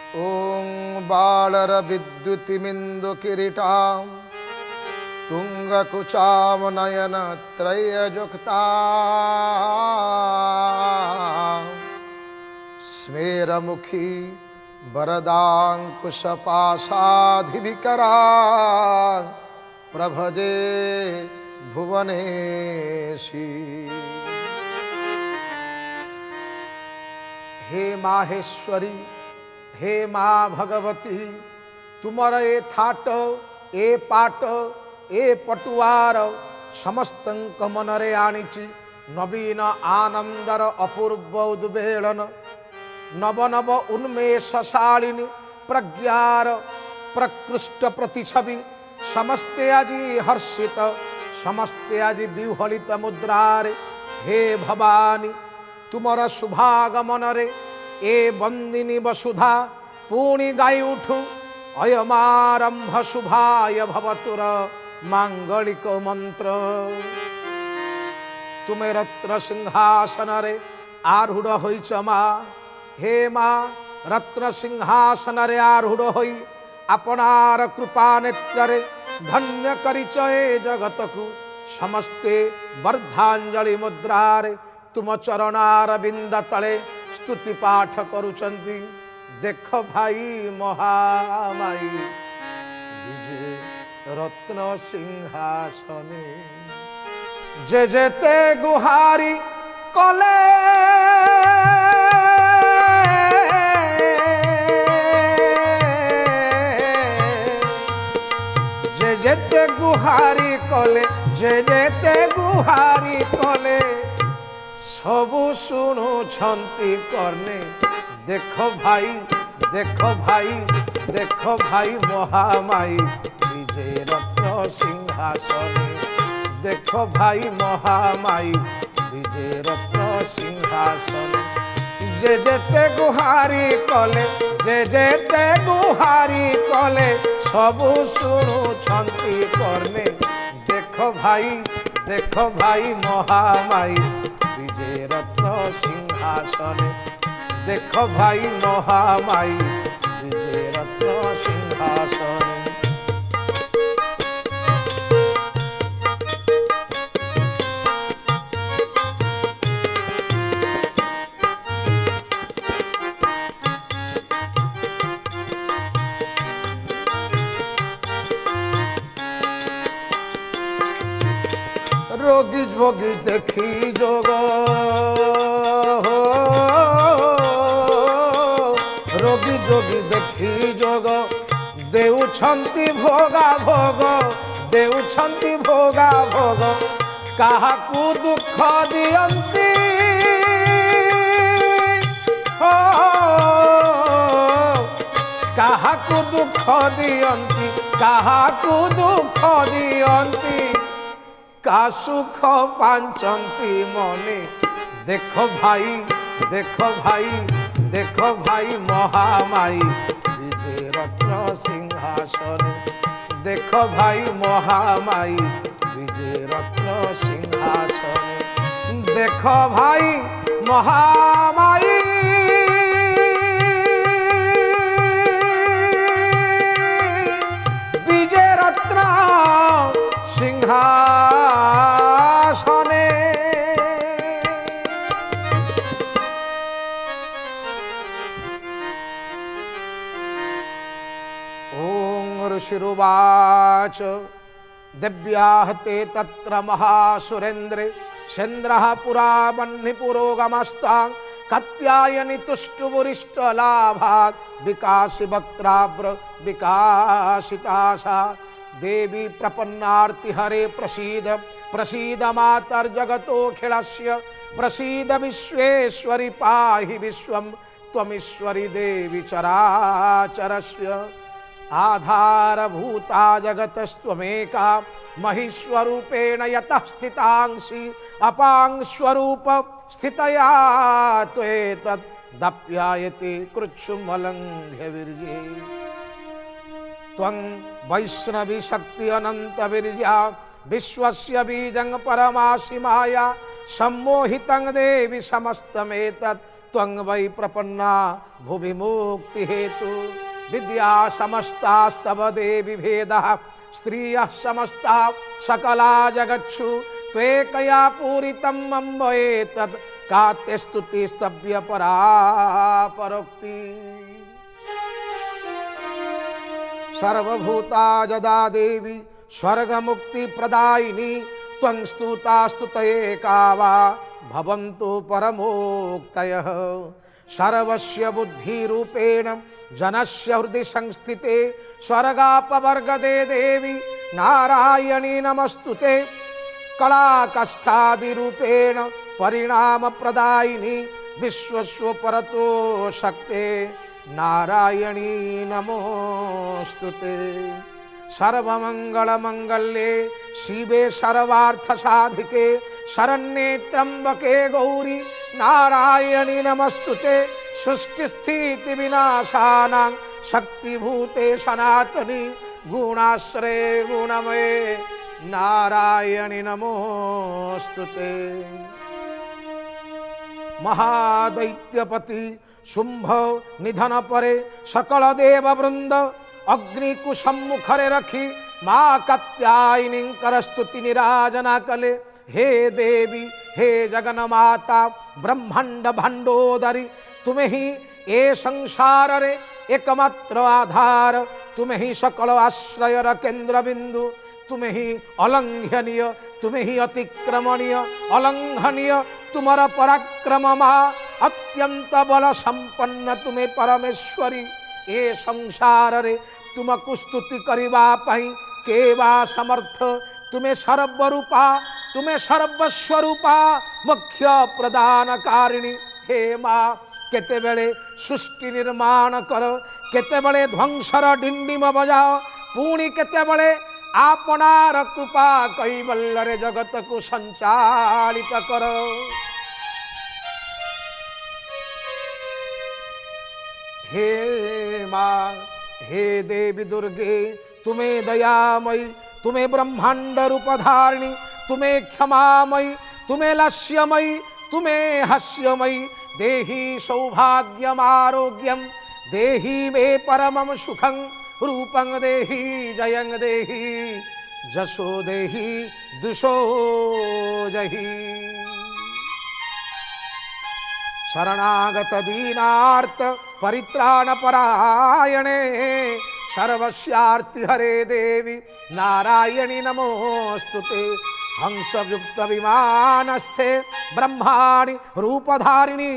ॐ बालरविद्युतिमिन्दुकिरीटां तुङ्गकुचामनयनत्रययुक्तां स्मेरमुखी वरदाङ्कुशपाशाधिविकरां प्रभजे भुवनेशी। हे माहेश्वरी, हे माँ भगवती, तुमर ए थाट ए पाट ए पटुआर समस्तंक मनरे आनिची नवीन आनंदर अपूर्व उद्वेलन। नव नव उन्मेषशालिनी प्रज्ञार प्रकृष्ट प्रतिछवि समस्ते आजी हर्षित, समस्ते आजी विह्वलित मुद्रारे। हे भवानी, तुमर शुभागमन रे ए बंदिनी वसुधा पुणी गाई उठु अयमारंभ शुभाय भवतुर मांगलिक मंत्र। तुमे रत्न सिंहासन रे आरूढ़ होइछ मा। हे माँ, रत्न सिंहासन रे आरूढ़ होई अपनार कृपा नेत्र रे धन्य करिछ ए जगत को। समस्ते वर्धांजलि मुद्रारे तुम चरणार बिंद तले स्तुति पाठ करुचंती। देख भाई महामाई विजे रत्न सिंहासने जे जेते गुहारी कले जे जेते गुहारी कले जे जेते गुहारी कले सबु शुणु छंती करने। देखो भाई, देखो भाई, देखो भाई महामाई विजय रत्न सिंहासने। देखो भाई महामाई विजय रत्न सिंहासने। जे जेते गुहारी कले जे जेते गुहारी कले सबु शुणु छंती करने। देखो भाई, देखो भाई महामाई विजय रत्न सिंहासने। देखो भाई महामाई विजय रत्न सिंहासने। रोगी भोगी देखी जोग रोगी जोगी देखी जोग देउछंती भोगा भोग देउछंती भोगा भोग काहाकू दुख दियंती हो काहाकू दुख दियंती काहाकू दुख दियंती का सुख पांचंती मने। देखो भाई, देखो भाई, देखो भाई महामाई विजय रत्न सिंहासने। देखो भाई महामाई विजय रत्न सिंहासने। देखो भाई महामाई विजय रत्न सिंहासने। ऋषिरुवाच दिव्याहते तत्र महासुरेन्द्रे सेन्द्रः पुरा वह्निपुरोगमस्तां कात्यायनि तुष्टुवरिष्ठलाभात् विकासि वक्त्राब्र विकासिताशा। देवी प्रपन्नार्ति हरे प्रसीद प्रसीद मातर्जगतोऽखिलस्य प्रसीद विश्वेश्वरि पाहि विश्वं त्वमीश्वरि देवी चराचरस्य। आधारभूता जगतस्त्वमेका महीस्वरूपेण यतः स्थितांसि अपां स्वरूप स्थितया त्वेतद् दप्यायते कृच्छुमलङ्घ्यवीर्ये। त्वं वैष्णवी शक्ति अनंत विरजा विश्वस्य बीजं परमासि माया सम्मोहितं देवी समस्तमेतत् त्वं वै प्रपन्ना भुवि मुक्ति हेतु। विद्या समस्तास्तव देवी भेदः स्त्रियः समस्ता सकला जगत्सु त्वेकया पूरितं मम एतत् काते स्तुति स्तव्य परा परोक्ति। सर्वभूता जदा देवी स्वर्ग मुक्ति प्रदायिनी त्वं स्तुता स्तुतये का वा भवन्तु परमोक्तयः। सर्वस्य बुद्धि रूपेण जनस्य हृदि संस्थिते स्वर्गापवर्गदे देवी नारायणी नमस्तुते। कला कष्टादि रूपेण परिणाम प्रदायिनी विश्वस्व परतो शक्ते नारायणी नमोस्तुते। सर्वमंगल मंगल्ये शिवे सर्वार्थ साधिके शरण्ये त्र्यंबके गौरी नारायणी नमस्तुते। सृष्टि स्थिति विनाशानां शक्तिभूते सनातनी गुणाश्रये गुणमये नारायणी नमोस्तुते। महादैत्यपति शुंभ निधन परे सकल देव वृंद अग्नि को सम्मुखरे रखी माँ कात्यायनी कर स्तुति निराजना कले। हे देवी हे जगन माता ब्रह्मांड भंडोदरी तुम्हें ही ए संसार रे एकमात्र आधार। तुम्हें ही सकल आश्रय केंद्र बिंदु। तुम्हें ही अलंघनीय तुम्हें ही अतिक्रमणीय अलंघनीय तुम्हारा पराक्रम माँ अत्यंत बल संपन्न तुम्हें परमेश्वरी। ए संसार रे तुमको स्तुति करिबा पई केवा समर्थ। तुम्हें सर्वरूपा तुम्हें सर्वस्वरूपा मुख्य प्रदान कारिणी। हे माँ केते बेले सृष्टि निर्माण कर केते बेले ध्वंसर डिंडिम बजाओ पुणी केते बेले आपनार कृपा कैवल्य जगत को संचालित कर। हे माँ हे देवी दुर्गे तुम्हें दयामयी तुम्हें ब्रह्मांड रूपधारिणी तुम्हें क्षमामयी तुम्हें लस्यमयी तुम्हें हस्यमयी। देहि सौभाग्यम आरोग्यम देहि मे परमं सुखं रूपं देहि जयं देहि जशो देहि दुषो जहि। शरणागत दीनार्थ परित्राण परायणे सर्वस्यार्ति हरे देवी नारायणी नमोस्तुते। हंसयुक्त विमानस्थे ब्रह्माणि रूपधारिणी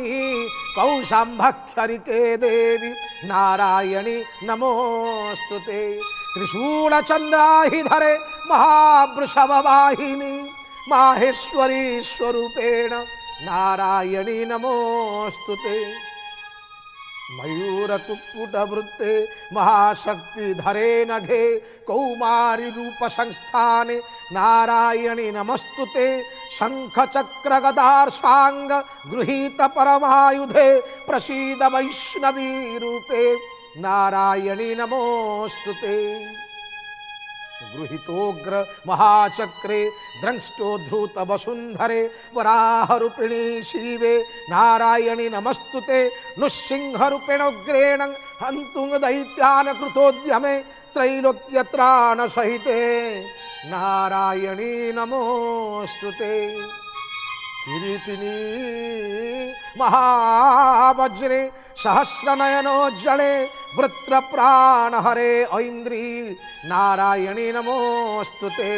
कौशाम्भक्षरिके देवी नारायणी नमोस्तुते। त्रिशूल चंद्राहिधरे महावृषभवाहिनी माहेश्वरी स्वरूपेण नारायणी नमोस्तुते। मयूर कुक्कुट वृत्ते महाशक्ति धरे नघे कौमारी रूप संस्थाने नारायणी नमस्तुते। शंख चक्र गदार सांग गृहीत परमायुधे प्रसीद वैष्णवी रूपे नारायणी नमोस्तुते। गृहीतोग्र महाचक्रे द्रंष्टोद्धृत वसुंधरे वराहरूपिणी शिवे नारायणी नमस्तुते। नृसिंहरूपेणोग्रेण हन्तुं दैत्यान् कृतोद्यमे त्रैलोक्यत्राण सहिते नारायणी नमोस्तुते। किरीटिनी महावज्रे सहस्रनयनोज्जले वृत्र प्राण हरे ऐन्द्री नारायणी नमोस्तुते।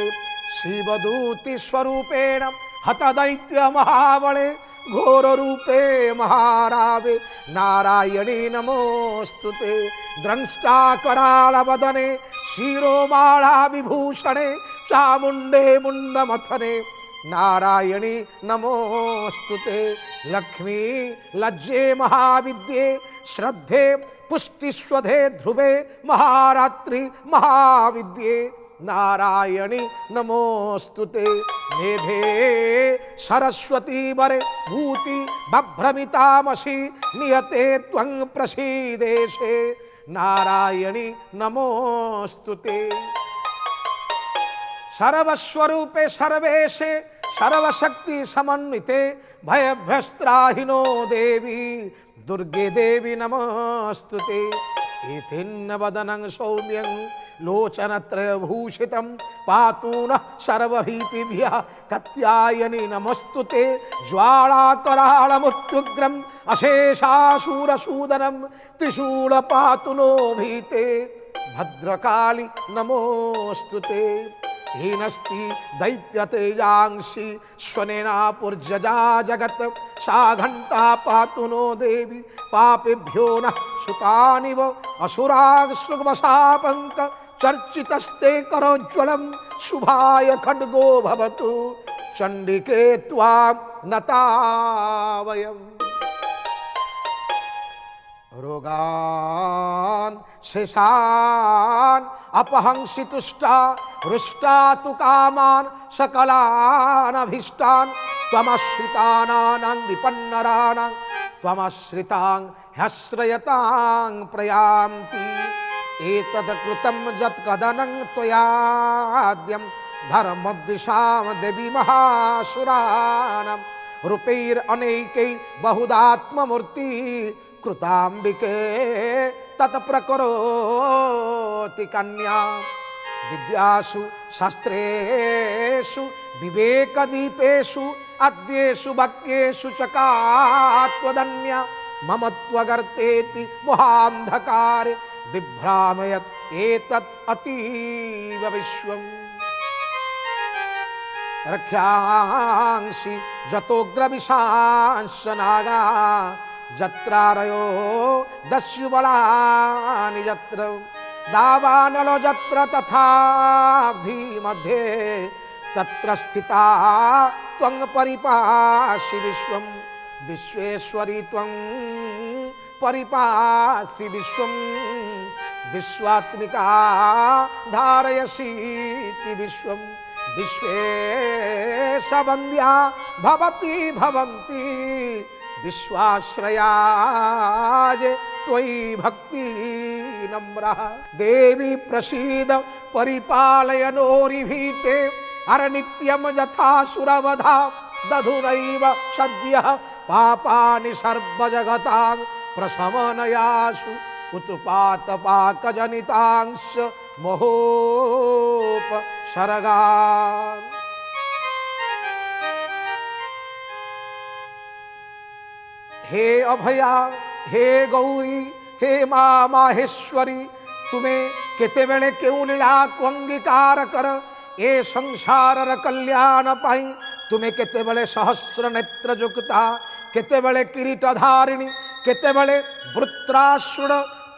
शिवदूति स्वरूपेण हत दैत्य महाबले घोर रूपे महारावे नारायणी नमोस्तुते। द्रंष्टा कराल वदने शिरोमाला विभूषणे चामुंडे मुंडमथने नारायणी नमोस्तुते। लक्ष्मी लज्जे महाविद्ये श्रद्धे पुष्टिस्वधे ध्रुवे महारात्रि महाविद्ये नारायणी नमोस्तुते। मेधे सरस्वती वरे भूति बभ्रमितामसि नियते त्वं प्रसीदेशे नारायणी नमोस्तुते। सर्वस्वरूपे सर्वेशे सर्वशक्ति समन्विते भयभ्रस्त्राहिनो देवी दुर्गे देवी नमस्तुते। एतेन वदनं सौम्यं लोचनत्रयभूषितं पातु नः सर्वभीतिभ्यः कात्यायनी नमस्तुते। ज्वालाकराळमुत्युग्रम् अशेषासुरसूदनं त्रिशूल पातु नो भीते भद्रकाली नमोस्तुते। हीनस्ति दैत्यतेजांसि स्वनेनापुर्जजा जगत् सा घंटा पातु नो देवी पापेभ्यो नः सुतानिव असुरागसुगवशापंक चर्चितस्ते करोज्ज्वलं शुभाय खड्गो भवतु चंडिके त्वां नतावयम्। रोगान् शेषान् अपहंसि तुष्टा रुष्टा तु कामान् सकलान् अभीष्टान् त्वमाश्रितानां विपन्नराणां त्वमाश्रितां ह्यश्रयतां प्रयान्ति। एतद् कृतं यत्कदनं त्वयाद्यं धर्मद्विषां देवी महासुराणां रूपैरनेकै बहुदात्ममूर्ति कृतांबिके तत्प्रकरोति कन्या। विद्यासु शास्त्रेषु विवेकदीपेषु अद्येषु वाक्येषु चकात्वदन्या मम त्वगर्तेति मोहान्धकारे बिभ्रामयत् एतत् अतीव विश्वम्। रक्ष्यांसि जतोग्रविशांश नागा जत्रारयो दस्युबलानि यत्र दावानलो यत्र तथा मध्ये तत्र स्थिता त्वं परिपासि विश्वं विश्वेश्वरी त्वं परिपासि विश्वं विश्वात्मिका धारयसीति विश्वं विश्वेशवन्द्या भवति भवन्ति विश्वाश्रयाय त्वयि भक्ति नम्रः। देवी प्रसीद परिपालय नोरिभीते अरनित्यं यथा सुरवधा दधुनैव सद्यः पापानि सर्वजगतां प्रशमनयासु उत्पातपाकजनितांश महोपसर्गान्। हे अभया हे गौरी हे माँ माहेश्वरी तुम्हें केते बेले क्यों लीला को अंगीकार कर ए संसार कल्याण पाई तुम्हें केते बेले सहस्र नेत्र जुक्ता केते बेले किरीटधारिणी केते बेले वृत्रासुर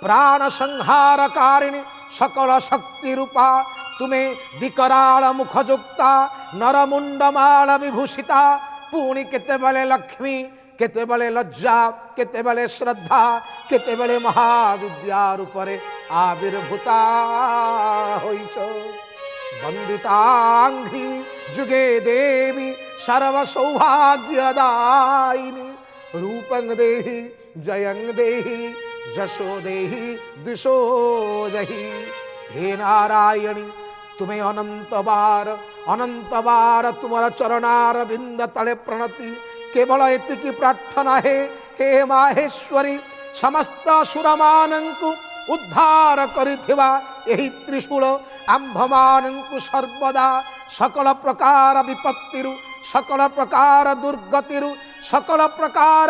प्राण संहारकारिणी सकल शक्ति रूपा तुम्हें विकराल मुखजुक्ता नरमुंडमाल विभूषिता पुणी केते बेले लक्ष्मी केते बेले लज्जा केते बेले श्रद्धा केते बेले महाविद्या रूपरे आविर्भूता होइछ। वंदितांघ्रि जुगे देवी सर्व सौभाग्यदायिनी रूपं देहि जयं देहि जशो देहि दिशो देहि। हे नारायणी तुम्हें अनंत बार तुम्हारा चरणार बिंद तले प्रणति केवल एतिकी प्रार्थना है हे माहेश्वरी समस्त सुरमानंकु उद्धार करिथिबा एही त्रिशूल आंभमानंकु सर्वदा सकल प्रकार विपत्तिरु सकल प्रकार दुर्गतिरु सकल प्रकार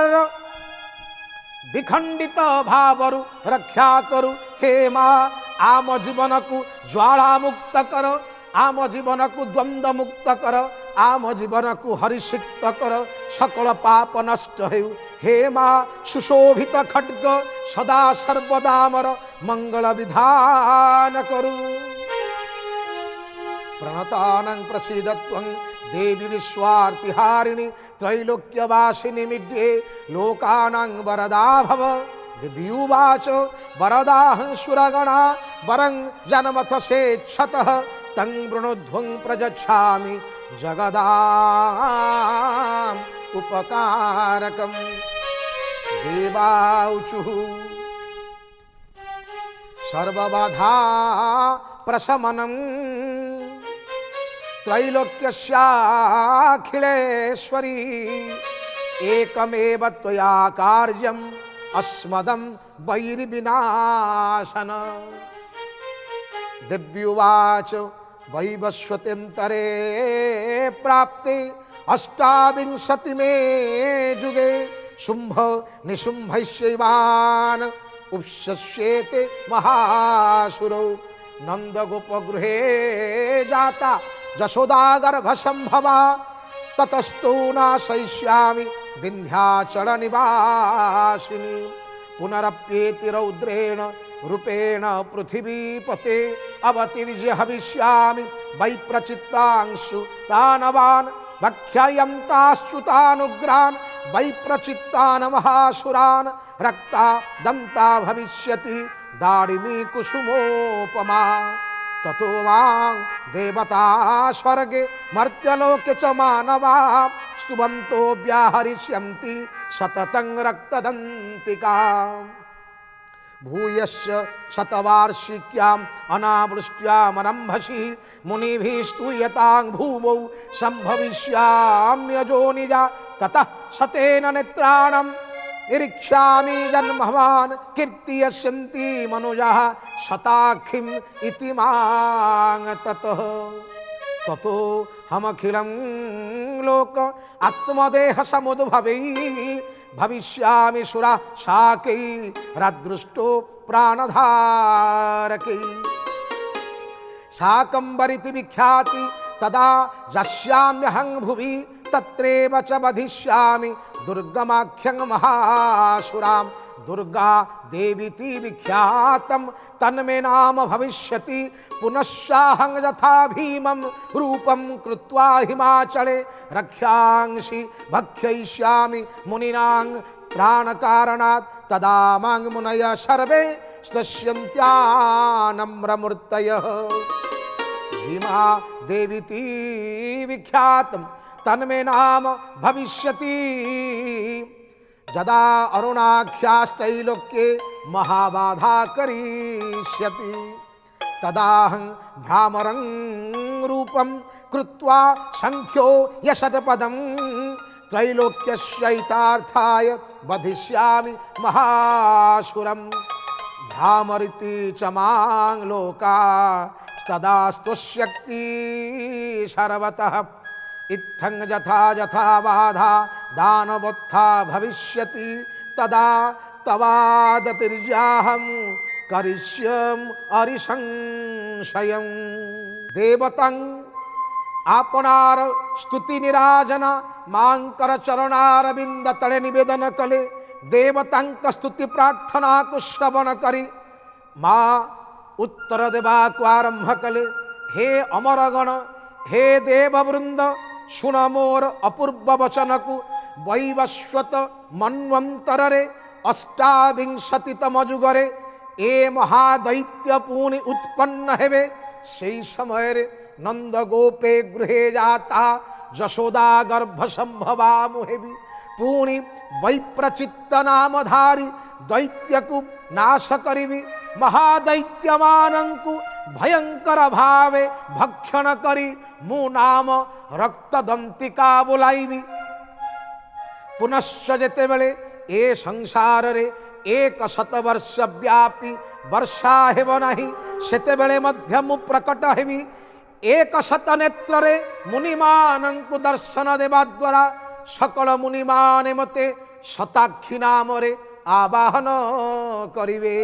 विखंडित भावरु रक्षा करु। हे माँ आम जीवन को ज्वाला मुक्त कर आम जीवन को द्वंद्व मुक्त कर आम जीवन को हरिसिक्त कर सकल पाप नष्ट हेउ। हे माँ सुशोभित खड्ग सदा सर्वदा मर मंगल विधान करु। प्रणतानं प्रसीदत्वं देवी विश्वार्तिहारिणी त्रैलोक्यवासिनी मिड्ये लोकानां वरदा भव। दिव्युवाच वरदाहं सुरगणा वरं जनमथ सेच्छतः तं वृणोध्वं प्रजच्छामि जगदाम् उपकारकम्। देवाऊचुः सर्वबाधा प्रशमनं त्रैलोक्यस्याखिलेश्वरी एकमेव त्वया कार्यम अस्मदं वैरिविनाशन। दिव्युवाच वैवस्वत्यन्तरे प्राप्ते अष्टाविंशतिमे जुगे शुंभ निशुंभैश्चैवान् उपशस्येते महासुरौ। नंदगोपगृहे जाता जशोदागर्भसंभवा ततस्तु नाशयिष्यामि विन्ध्याचलनिवासिनी। पुनरप्येति रौद्रेण रूपेण पृथिवीपते अवतीर्य हविष्यामि वैप्रचित्तांशु दानवान् भक्षयन्ताश्च्युतानुग्रान् वैप्रचित्तान् महासुरान्। रक्ता दन्ता भविष्यति दारिमी कुसुमोपमा। ततो मां देवता स्वर्गे मर्त्यलोके च मानवा स्तुवन्तो व्याहरिष्यन्ति सततं रक्तदन्तिकाम्। भूयश्च शतवार्षिक्याम् अनावृष्ट्यामरम्भसि मुनिभिः स्तूयतां भूमौ सम्भविष्याम्यजोनिजा। ततः शतेन नेत्राणं निरीक्ष्यामि जन्मवान् कीर्तयन्ति मनुजः शताखिम् इति मां ततः। ततो हमखिलं लोक आत्मदेह समुद्भवै भविष्यामि सुरा शाकै रदृष्टो प्राणधारकै। शाकंभरीति विख्याति तदा यस्याम्यहं भुवि तत्रैव च वधिष्यामि दुर्गमाख्यं महासुरां। दुर्गा देवीति विख्यातं तन्मे नाम भविष्यति। पुनश्चाहं यथा भीमं रूपं कृत्वा हिमाचले रक्ष्यांसि भक्षयिष्यामि मुनीनां त्राणकारणात्। तदा मां मुनयः सर्वे स्तुष्यन्त्यानम्रमूर्तयः। भीमा देवीति विख्यातं तन्मे नाम भविष्यति। यदा अरुणाख्याश्चैलोक्ये महाबाधा करिष्यति तदाहं भ्रामरं रूपं कृत्वा संख्यो यशटपदं त्रैलोक्यस्यैतार्थाय वधिष्यामि महासुरं। भ्रामरिति च मां लोका तदा स्तुष्यन्ति सर्वतः। इत्थं यथा यथा बाधा दानवोत्था भविष्यति तदा तवादतिर्याहं करिष्यम् अरिसंशयम्। देवतं आपनार स्तुति निराजन मांकर चरणारविंद तले निवेदन कले। देवतांक स्तुति प्रार्थना को श्रवण करी माँ उत्तर देवा को आरंभ कले। हे अमरगण हे देववृंद सुन मोर अपूर्व वचन को। वैवस्वत मन्वंतरे अष्टाविंशतितम जुगरे ए महादैत्य पुनि उत्पन्न हेबे। सेई समय नंद गोपे गृहे जाता जशोदा गर्भ संभवा मुहेबी। पुनि वैप्रचित्त नामधारी दैत्य को नाश करिबी। महादैत्यमानंकु भयंकर भावे भक्षण करी मु नाम रक्तदंतिका बोलाइबी। पुनश्च जेते बेले ए संसार रे 100 वर्ष व्यापी वर्षा हेब नाही सेते बेले मध्य मु प्रकट हेबी। 100 नेत्र रे मुनिमानंकु दर्शन देवा द्वारा सकल मुनिमाने मते शताक्षी नाम रे आवाहन करिवे।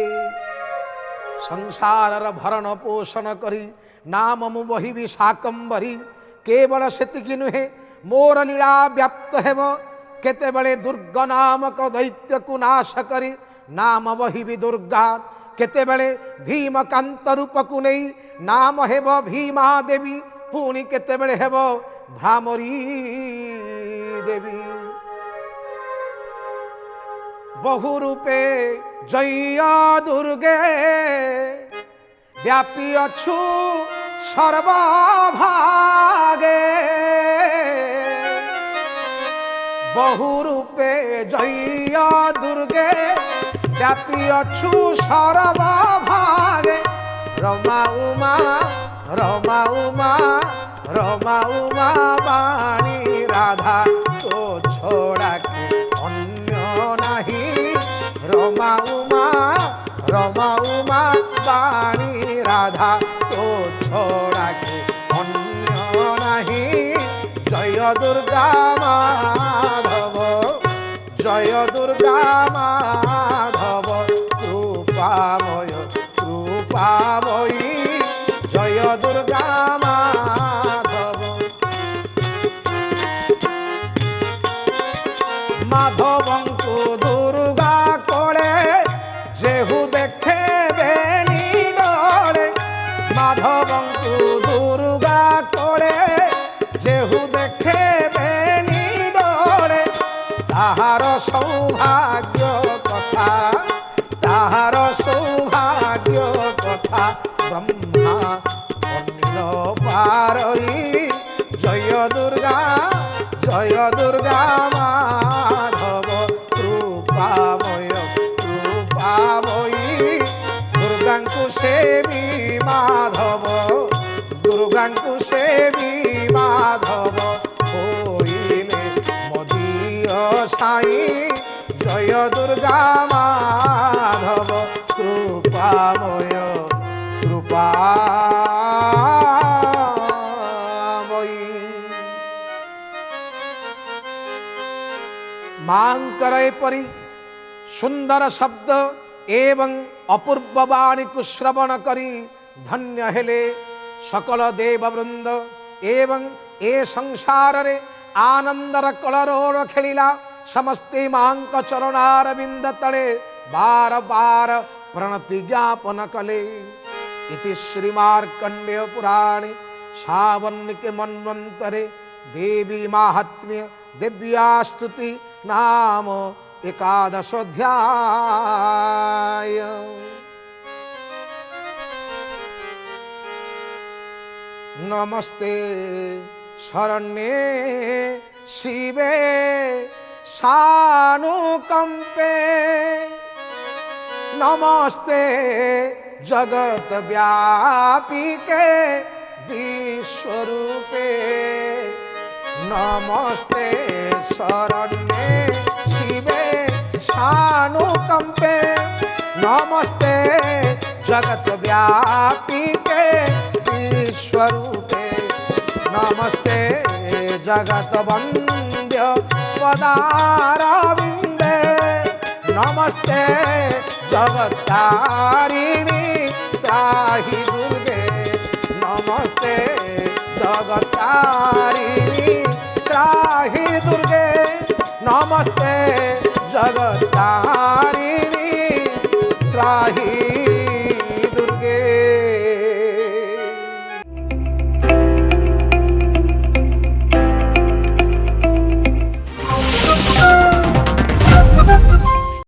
संसारर भरण पोषण करी नाम मु बहिबी शाकंभरी। केवल सेतिकी नुहे मोर लीला व्याप्त हेब। केतेबेले दुर्ग नामक दैत्य को नाश करी नाम बहिबी दुर्गा। केतेबेले भीमकांत रूप को नहीं नाम हेब भीमा देवी। पुणी केतेबेले हेब भ्रामरी देवी। बहुरूपे जय दुर्गे व्यापी अछु सर्वभागे। बहुरूपे जय दुर्गे व्यापी अछु सर्वभागे। रमा उमा রমা উমা বাণী রাধা তো ছড়া কি অন্য নাহি রমা উমা বাণী রাধা তো ছড়া কি অন্য নাহি জয় দুর্গা মাধব জয় দুর্গা মাধব কৃপাময় কৃপাময়ী জয় দুর্গা মাধব মাধবঙ্কু দুর্গা কোলে যেহু দেখে বেনি ডরে মাধবঙ্কু দুর্গা কোলে যেহু দেখে বেনি ডরে তাহার সৌভাগ্য কথা তাহার সৌভাগ্য কথা ব্রহ্মা অন্য পারই জয় দুর্গা মাধব কৃপাময় কৃপাময়ী দুর্গাঙ্কু সেবী মাধব দুর্গাঙ্কু সেবী মাধব হইলে মদীয় সাই জয় দুর্গা মাধব কৃপাময় কৃপাময়ী ମାଙ୍କର ଏପରି ସୁନ୍ଦର ଶବ୍ଦ ଏବଂ ଅପୂର୍ବ ବାଣୀକୁ ଶ୍ରବଣ କରି ଧନ୍ୟ ହେଲେ ସକଳ ଦେବବୃନ୍ଦ ଏବଂ ଏ ସଂସାରରେ ଆନନ୍ଦର କଳରୋଳ ଖେଳିଲା ସମସ୍ତେ ମାଙ୍କ ଚରଣାରବିନ୍ଦ ତଳେ ବାର ବାର ପ୍ରଣତି ଜ୍ଞାପନ କଲେ ଇତି ଶ୍ରୀ ମାର୍କଣ୍ଡେୟ ପୁରାଣେ ଶାବର୍ଣ୍ଣିକେ ମନ୍ୱନ୍ତରେ ଦେବୀ ମାହାତ୍ମ୍ୟ ଦିବ୍ୟା ସ୍ତୁତି नाम एकादशोऽध्याय नमस्ते शरण्ये शिवे सानुकंपे नमस्ते जगत व्यापिके विश्वरूपे नमस्ते शरण्ये शिवे सानुकंपे नमस्ते जगत व्यापिके विश्वरूपे नमस्ते जगत वंद्य पदारविंदे नमस्ते जगत्तारिणी त्राहि दुर्गे नमस्ते जगत्तारिणी त्राहि दुर्गे नमस्ते